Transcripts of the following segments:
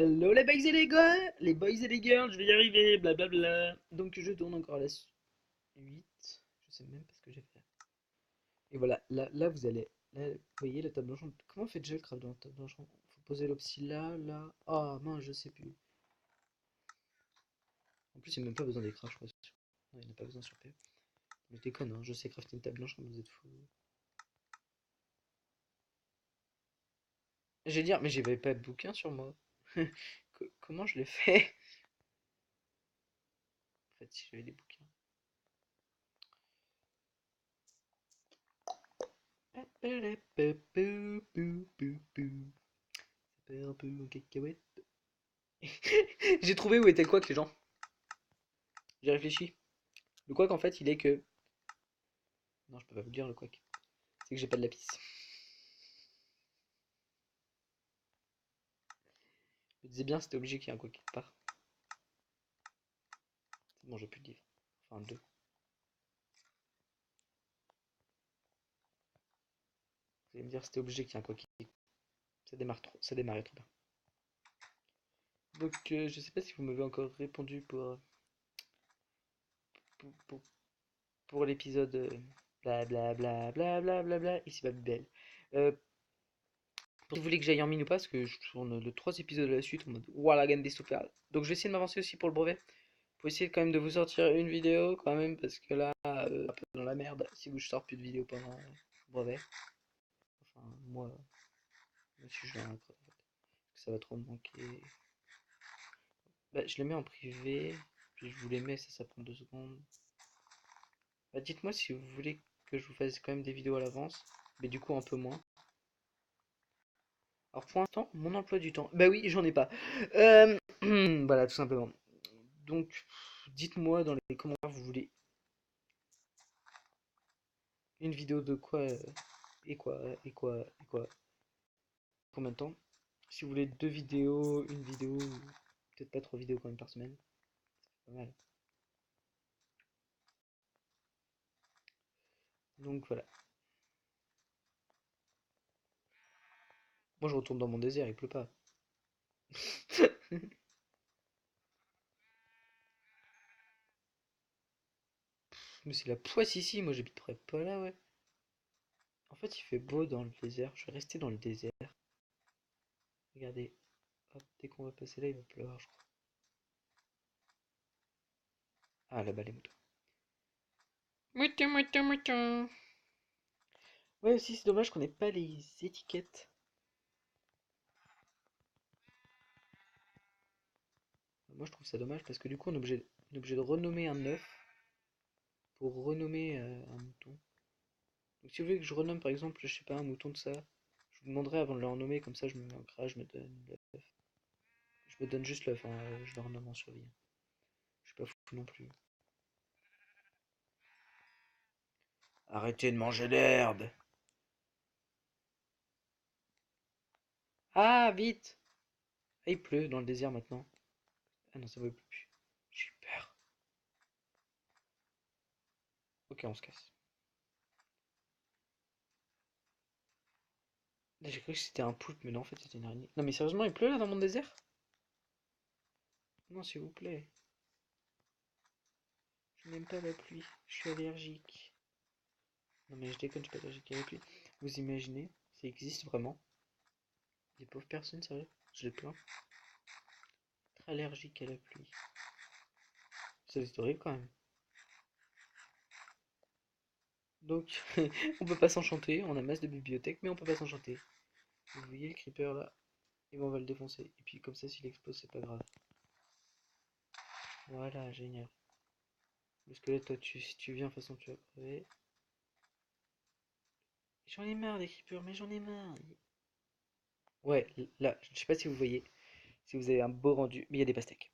Hello les boys et les girls, je vais y arriver, blablabla. Donc je tourne encore à la 8, je sais même pas ce que j'ai fait. Et voilà, là vous allez, là, vous voyez la table blanche. Comment on fait déjà le craft dans la table blanche? Faut poser l'opsi là, là. Ah mince, je sais plus. En plus il n'y a même pas besoin des crafts, je crois. Non, il n'y en a pas besoin sur P. Mais je déconne, hein, je sais crafter une table blanche quand vous êtes fous. J'ai dire, mais j'avais pas de bouquin sur moi. Comment je l'ai fait? En fait, si j'avais des bouquins. C'est un peu en cacahuète. J'ai trouvé où était le couac, les gens. J'ai réfléchi. Le couac, en fait, il est que. Non, je peux pas vous le dire, le couac. C'est que j'ai pas de lapis. Je me disais bien, c'était obligé qu'il y ait un couac quelque part. C'est bon, j'ai plus de livres. Enfin, deux. Vous allez me dire, c'était obligé qu'il y ait un couac. Ça démarre trop. Ça démarrait trop bien. Donc, je sais pas si vous m'avez encore répondu pour, pour, pour l'épisode. Bla bla bla bla bla bla bla. Ici, Babybel. Euh, Si vous voulez que j'aille en mine ou pas, parce que je tourne le 3 épisodes de la suite en mode voilà, gagne des super. Donc je vais essayer de m'avancer aussi pour le brevet. Faut essayer quand même de vous sortir une vidéo quand même, parce que là, un peu dans la merde si je sors plus de vidéos pendant le brevet. Enfin, moi si je suis dans la crotte, en fait. Parce que ça va trop me manquer. Bah, je les mets en privé, puis je vous les mets, ça prend 2 secondes. Bah, dites-moi si vous voulez que je vous fasse quand même des vidéos à l'avance, mais du coup un peu moins. Alors pour l'instant, mon emploi du temps, bah oui, j'en ai pas. Euh, voilà, tout simplement. Donc, dites-moi dans les commentaires, vous voulez une vidéo de quoi et quoi et quoi et quoi. Combien de temps? Si vous voulez 2 vidéos, une vidéo, peut-être pas 3 vidéos quand même par semaine. Pas mal. Donc voilà. Moi je retourne dans mon désert, il pleut pas. Mais c'est la poisse ici, moi j'habiterais pas là, ouais. En fait il fait beau dans le désert, je vais rester dans le désert. Regardez, hop, dès qu'on va passer là il va pleuvoir je crois. Ah là-bas les moutons. Mouton, mouton, mouton. Ouais aussi c'est dommage qu'on ait pas les étiquettes. Moi je trouve ça dommage parce que du coup on est obligé de renommer un œuf pour renommer un mouton. Donc si vous voulez que je renomme par exemple, je sais pas, un mouton de ça, je vous demanderai avant de le renommer, comme ça je me mets en gras, je me donne l'œuf. Je me donne juste l'œuf, hein, je le renomme en survie. Je suis pas fou non plus. Arrêtez de manger l'herbe. Ah, vite! Ah, il pleut dans le désert maintenant. Ah non, ça va plus. J'ai eu peur. Ok, on se casse. Là, j'ai cru que c'était un poulpe, mais non, en fait, c'était une araignée. Non, mais sérieusement, il pleut là dans mon désert? Non, s'il vous plaît. Je n'aime pas la pluie. Je suis allergique. Non, mais je déconne, je suis pas allergique à la pluie. Vous imaginez? Ça existe vraiment? Des pauvres personnes, sérieux? Je les plains. Très allergique à la pluie. Ça, c'est horrible quand même. Donc, on peut pas s'enchanter. On a masse de bibliothèques, mais on peut pas s'enchanter. Vous voyez le creeper là? Et bon, on va le défoncer. Et puis, comme ça, s'il explose, c'est pas grave. Voilà, génial. Le squelette, toi, si tu viens, de toute façon, tu vas crever. J'en ai marre des creepers, mais j'en ai marre. Ouais, là, je sais pas si vous voyez, si vous avez un beau rendu, mais il y a des pastèques.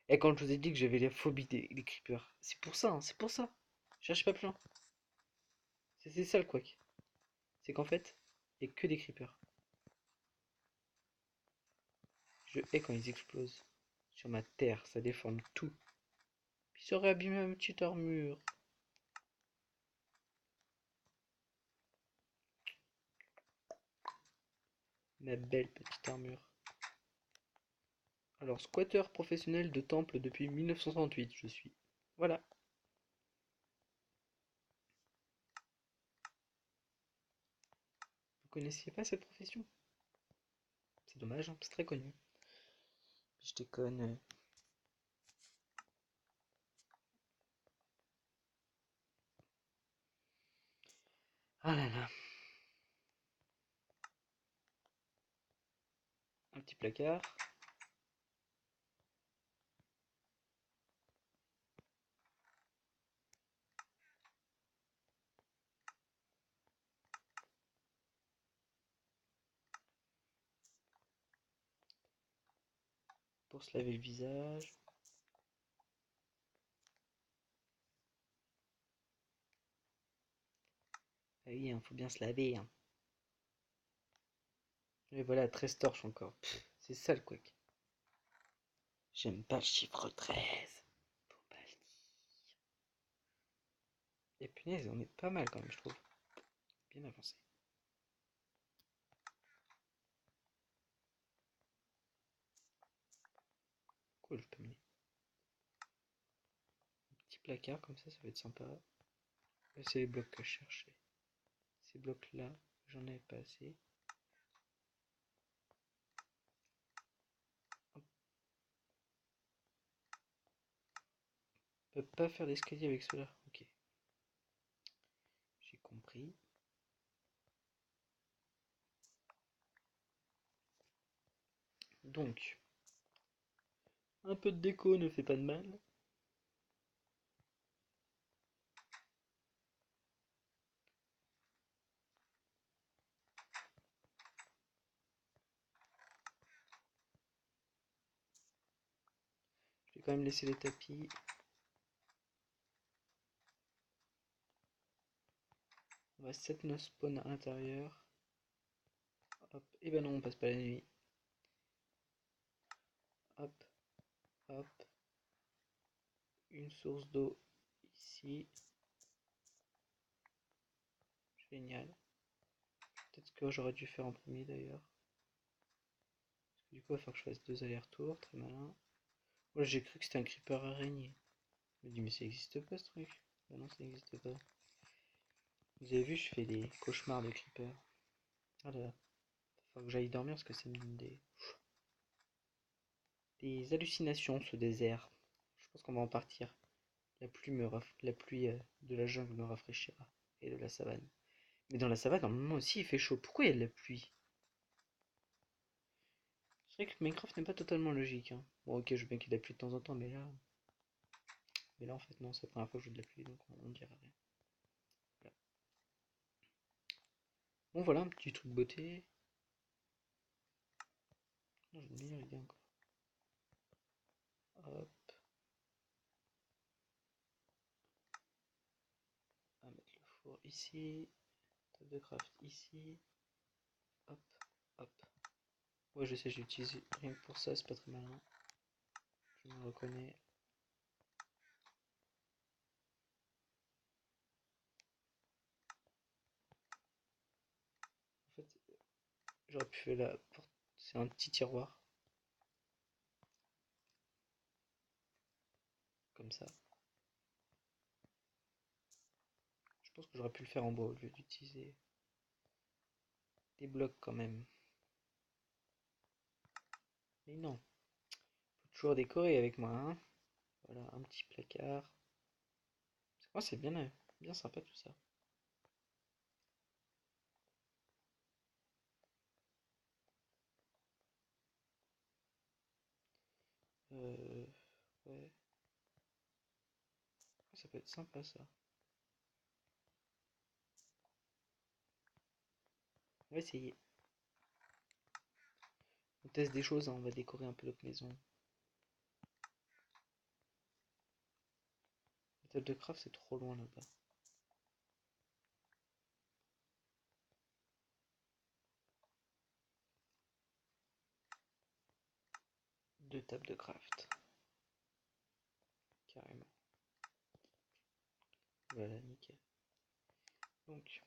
Et quand je vous ai dit que j'avais la phobie des creepers, c'est pour ça, hein, c'est pour ça. Cherche pas plus loin. C'est ça le couac. C'est qu'en fait, il n'y a que des creepers. Je hais quand ils explosent. Sur ma terre, ça déforme tout. Puis ça aurait abîmé ma petite armure. Ma belle petite armure. Alors, squatter professionnel de temple depuis 1938, je suis. Voilà. Vous connaissiez pas cette profession? C'est dommage, hein, c'est très connu. Je déconne. Ah là là. Un petit placard. Pour se laver le visage. Ah oui, il faut bien se laver. Hein. Et voilà, 13 torches encore. C'est ça le couac. J'aime pas le chiffre 13. Faut pas le dire. Et punaise, on est pas mal quand même, je trouve. Bien avancé. Cool, je peux mener. Un petit placard comme ça va être sympa. Là, c'est les blocs que je cherchais. Ces blocs-là, j'en avais pas assez. On peut pas faire d'escalier avec cela. Ok, j'ai compris. Donc, un peu de déco ne fait pas de mal. Je vais quand même laisser les tapis. On va set nos spawns à l'intérieur. Hop, et ben non, on passe pas la nuit. Hop, hop. Une source d'eau ici. Génial. Peut-être que j'aurais dû faire en premier d'ailleurs. Du coup, il va falloir que je fasse 2 allers-retours. Très malin. Moi, j'ai cru que c'était un creeper araignée. Je me dis, mais ça existe pas ce truc. Bah non, ça n'existe pas. Vous avez vu, je fais des cauchemars de creeper. Ah là là. Faut que j'aille dormir parce que ça me donne des hallucinations ce désert. Je pense qu'on va en partir. La pluie de la jungle me rafraîchira. Et de la savane. Mais dans la savane, normalement aussi, il fait chaud. Pourquoi il y a de la pluie? C'est vrai que Minecraft n'est pas totalement logique. Hein. Bon, ok, je veux bien qu'il y ait de la pluie de temps en temps, mais là en fait, non, c'est la première fois que je veux de la pluie, donc on ne dira rien. Voilà. Bon, voilà, un petit truc de beauté. Non, j'ai une meilleure idée encore. Hop, on va mettre le four ici. Table de craft ici. Hop, hop. Ouais, je sais, j'utilise rien que pour ça, c'est pas très malin. Je me reconnais. En fait, j'aurais pu faire la porte. C'est un petit tiroir. Comme ça. Je pense que j'aurais pu le faire en bois au lieu d'utiliser des blocs quand même. Mais non. Faut toujours décorer avec moi, hein. Voilà, un petit placard. Oh, c'est bien sympa tout ça. Euh, ouais. Ça peut être sympa ça. On va essayer. On teste des choses, hein, on va décorer un peu notre maison. La table de craft, c'est trop loin là-bas. Deux tables de craft. Carrément. Voilà, nickel. Donc,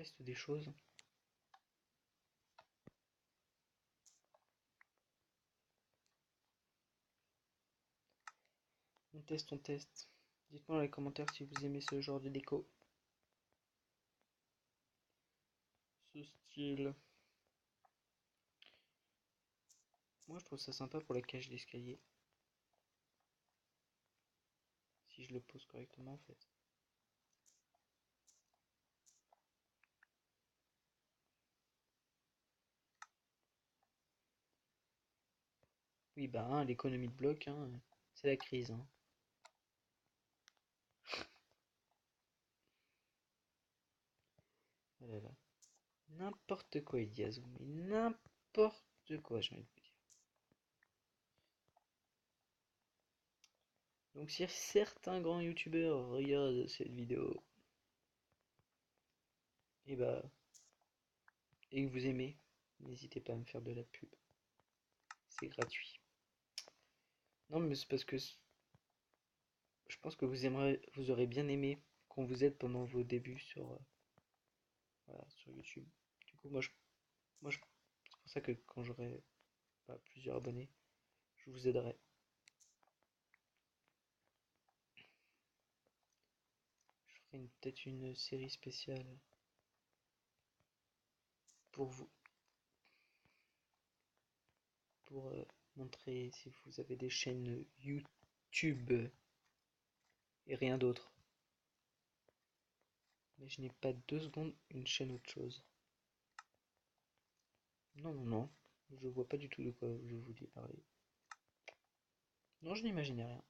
teste des choses. On teste, on teste. Dites-moi dans les commentaires si vous aimez ce genre de déco. Ce style. Moi je trouve ça sympa pour la cage d'escalier. Si je le pose correctement en fait. Oui bah hein, l'économie de bloc, hein, c'est la crise. Hein. Oh là là. N'importe quoi Idiazou, mais n'importe quoi j'ai envie de vous dire. Donc si certains grands youtubeurs regardent cette vidéo, et bah, et que vous aimez, n'hésitez pas à me faire de la pub. C'est gratuit. Non mais c'est parce que je pense que vous aurez bien aimé qu'on vous aide pendant vos débuts sur, voilà, sur YouTube. Du coup c'est pour ça que quand j'aurai plusieurs abonnés, je vous aiderai. Je ferai peut-être une série spéciale pour vous. Pour montrer si vous avez des chaînes YouTube et rien d'autre. Mais je n'ai pas 2 secondes une chaîne autre chose. Non, non, non. Je vois pas du tout de quoi je voulais parler. Non, je n'imaginais rien.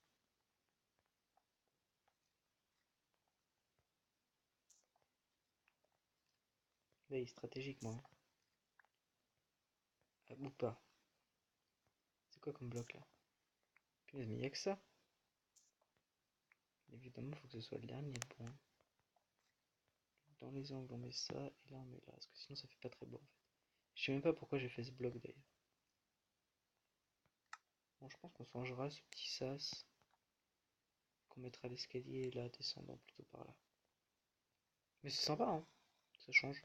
Veille stratégiquement. Ah, ou pas. C'est quoi comme bloc là? Punaise, mais il n'y a que ça. Évidemment, il faut que ce soit le dernier. Bon. Dans les angles, on met ça. Et là, on met là. Parce que sinon, ça fait pas très beau en fait. Je sais même pas pourquoi j'ai fait ce bloc d'ailleurs. Bon, je pense qu'on changera ce petit sas. Qu'on mettra l'escalier là, descendant plutôt par là. Mais c'est sympa, hein. Ça change.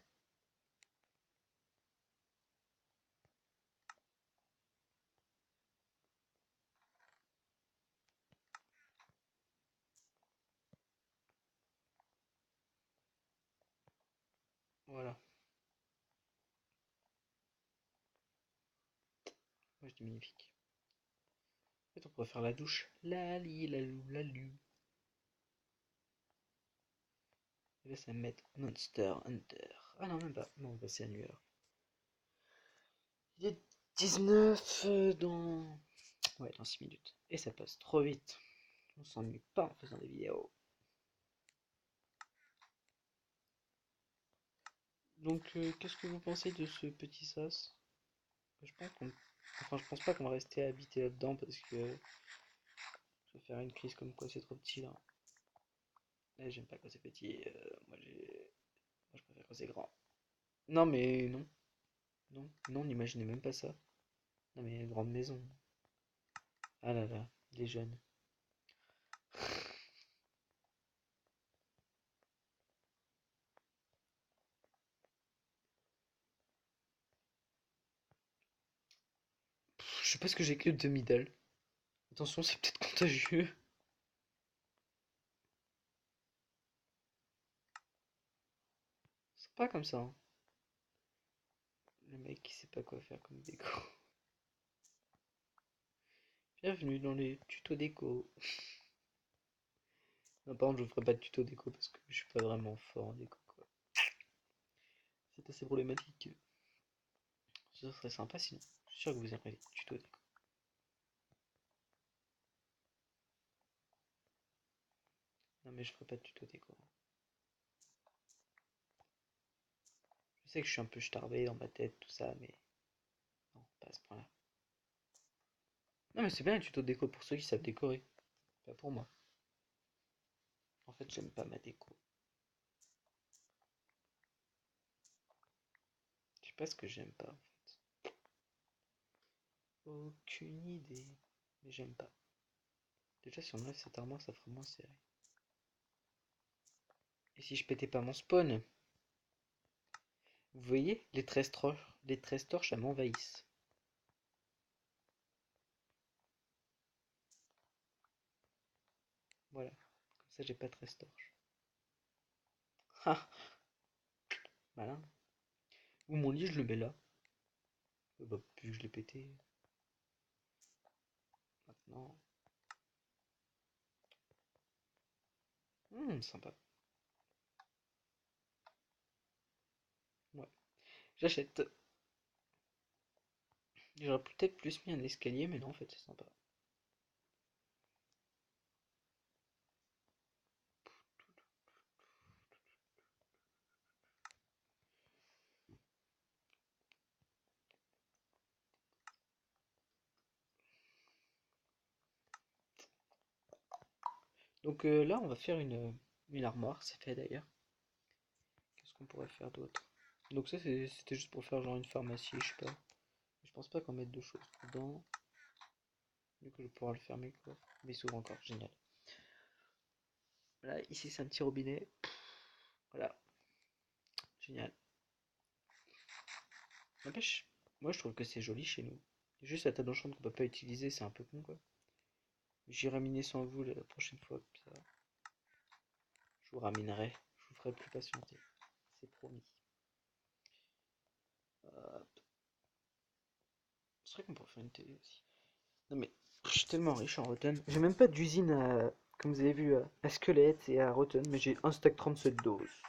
Voilà. Moi, je dis magnifique. En fait, on pourrait faire la douche. La li, la lou, la lu. Et là, ça va mettre Monster Hunter. Ah non, même pas. Bon, bah, c'est la nuit alors. Il est 19 dans... Ouais, dans 6 minutes. Et ça passe trop vite. On s'ennuie pas en faisant des vidéos. Donc, qu'est-ce que vous pensez de ce petit sas? Je pense qu'on... Enfin, je pense pas qu'on va rester habité là-dedans parce que ça va faire une crise comme quoi c'est trop petit là. Là, j'aime pas quand c'est petit. Moi, je préfère quand c'est grand. Non, mais non. Non, non, n'imaginez même pas ça. Non, mais une grande maison. Ah là là, les jeunes. Je sais pas ce que j'ai écrit de middle. Attention, c'est peut-être contagieux. C'est pas comme ça. Hein. Le mec qui sait pas quoi faire comme déco. Bienvenue dans les tutos déco. Non, par contre, je ferai pas de tuto déco parce que je suis pas vraiment fort en déco, quoi. C'est assez problématique. Ce serait sympa sinon. Je suis sûr que vous aimeriez les tutos déco. Non, mais je ferai pas de tuto déco. Je sais que je suis un peu starbé dans ma tête, tout ça, mais non, pas à ce point-là. Non, mais c'est bien les tutos déco pour ceux qui savent décorer. Pas pour moi. En fait, j'aime pas ma déco. Je sais pas ce que j'aime pas en fait. Aucune idée. Mais j'aime pas. Déjà, si on enlève cette armoire, ça fera moins serré. Et si je pétais pas mon spawn? Vous voyez, les 13 torches, elles m'envahissent. Voilà, comme ça j'ai pas 13 torches. Ah, malin. Ou mon lit, je le mets là. Bah, vu que je l'ai pété. Maintenant. Sympa. Ouais, j'achète. J'aurais peut-être plus mis un escalier, mais non, en fait, c'est sympa. Donc là, on va faire une armoire, c'est fait d'ailleurs. Qu'est-ce qu'on pourrait faire d'autre? Donc ça, c'était juste pour faire genre une pharmacie, je sais pas. Je pense pas qu'on mette de choses dedans. Du coup, je vais pouvoir le fermer, quoi. Mais il s'ouvre encore, génial. Voilà, ici, c'est un petit robinet. Voilà, génial. N'empêche, moi, je trouve que c'est joli chez nous. Juste la table d'enchant qu'on peut pas utiliser, c'est un peu con, quoi. J'irai miner sans vous la prochaine fois, comme ça. Je vous raminerai. Je vous ferai plus patienter. C'est promis. Hop. C'est vrai qu'on pourrait faire une télé aussi. Non mais, je suis tellement riche en Rotten. J'ai même pas d'usine à, comme vous avez vu, à squelette et à Rotten, mais j'ai un stack 37 doses.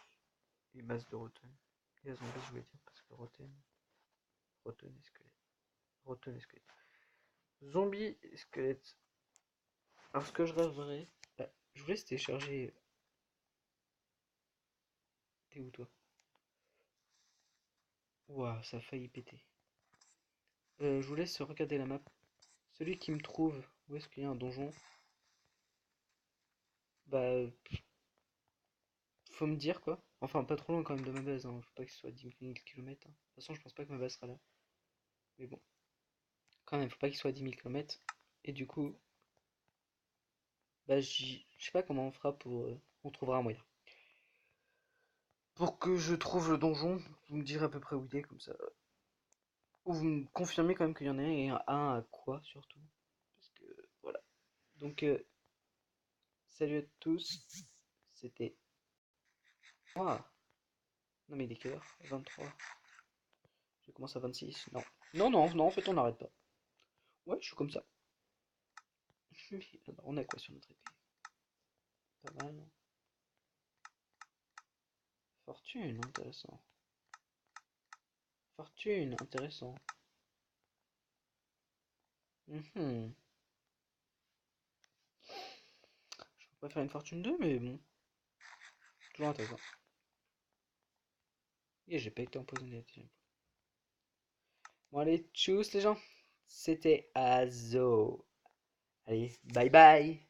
Et masse de Rotten. Et à zombie, je voulais dire, parce que Rotten et squelette. Rotten et squelette. Zombie et squelette. Alors ce que je rêverais, je vous laisse télécharger. T'es où toi? Ouah, ça a failli péter. Je vous laisse regarder la map. Celui qui me trouve où est-ce qu'il y a un donjon, bah faut me dire quoi. Enfin pas trop loin quand même de ma base, hein. Faut pas que ce soit 10 000 km. De toute façon je pense pas que ma base sera là. Mais bon, quand même, faut pas qu'il soit à 10 000 km. Et du coup, bah je sais pas comment on fera pour. On trouvera un moyen. Pour que je trouve le donjon, vous me direz à peu près où il est comme ça. Ou vous me confirmez quand même qu'il y en a un et un à quoi surtout. Parce que voilà. Donc salut à tous. C'était. Ah, non mais il est quelle heure? 23. Je commence à 26. Non. Non, non, non, en fait on n'arrête pas. Ouais, je suis comme ça. Alors, on a quoi sur notre épée? Pas mal. Fortune, intéressant. Fortune, intéressant. Mhm. Je pourrais faire une fortune 2, mais bon, toujours intéressant. Et j'ai pas été empoisonné la deuxième fois. Bon, allez, tchuss les gens. C'était Azo. Allez, bye bye.